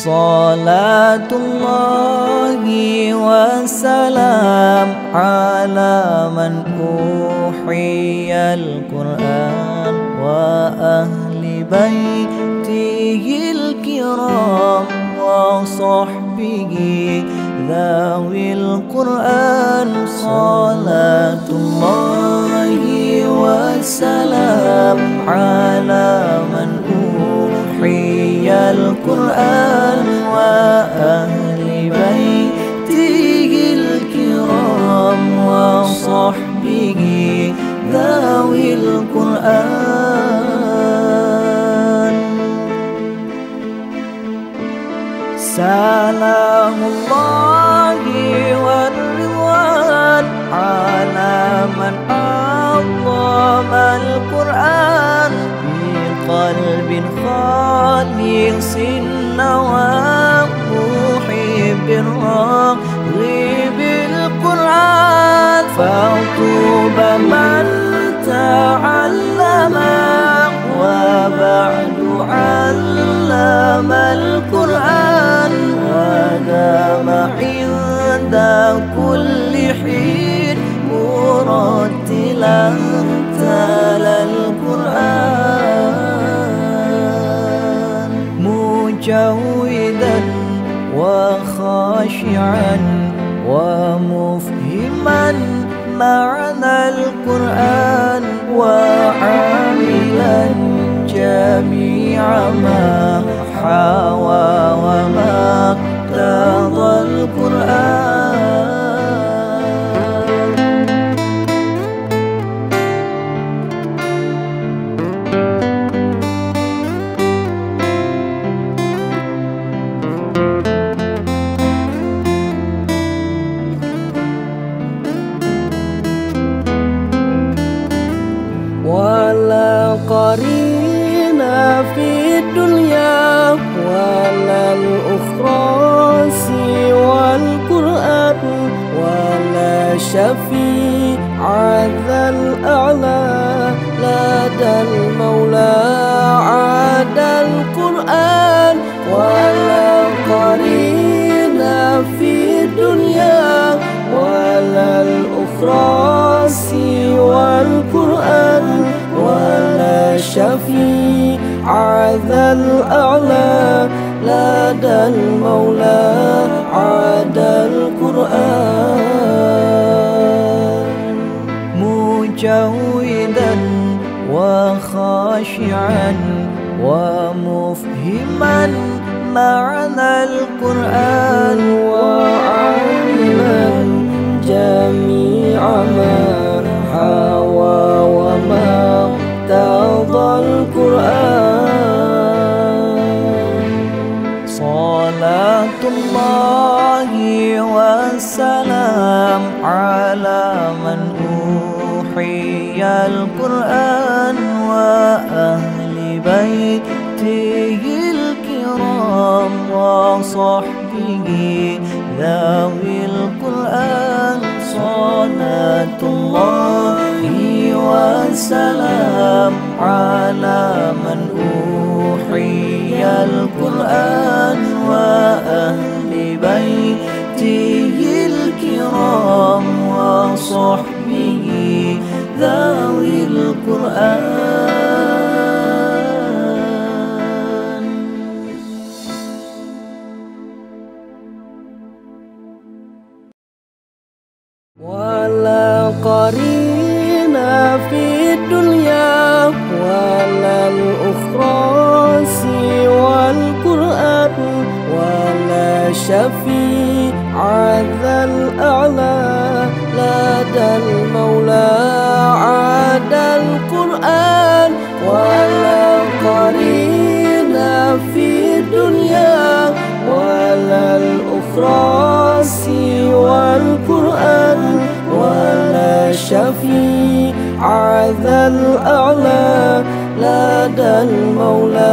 Salatullahi wassalam ala man uhiyal Qur'an wa ahli baitihil kiram wa sahbihi dhawil Qur'an. Salatullahi wassalam ala man uhiyal Qur'an wa ahli baitihil kiram wa sahbihi dhawil Qur'an. Salamullahi wa ridwan ala man a'zama al-Qur'an qalbin khalisin nawa muhibbir raghibil Qur'an. Fatuba man ta'allama wa ba'du 'allama al-Qur'an wa dama 'inda kulli hin murattilan tala al-Qur'an. Mujawwidan wa khashi'an wa mufhiman ma'na al-Qur'an wa 'amilan jami'a ma hawa wa ma tadha al-Qur'an. Wala qarina fi dunya wala al-ukhra siwal Qur'an wala syafi'a dzal a'la ladal maula 'adal Qur'an. Wala qarina fi dunya wala al-ukhra siwal Qur'an wala syafi'a dzal a'la ladal maula 'adal Qur'an. Mujawwidan wa khashi'an wa mufhiman ma'na al-Qur'an wa 'amilan jami'a ma hawa wa ma tadha al-Qur'an. Salatullahi wassalam ala man uhiyal Qur'an wa ahli baitihil kiram wa sahbihi dhawil Qur'an. Salatullahi wassalam ala man uhiyal Qur'an wa ahli baitihil kiram wa sahbihi dhawil Qur'an. Wala qarina fi dunya wala al-ukhra siwal Qur'an wala syafi'a dzal a'la ladal maula 'adal Qur'an. Wala qarina fi dunya wala al-ukhra siwal Qur'an wala syafi'a dzal a'la ladal maula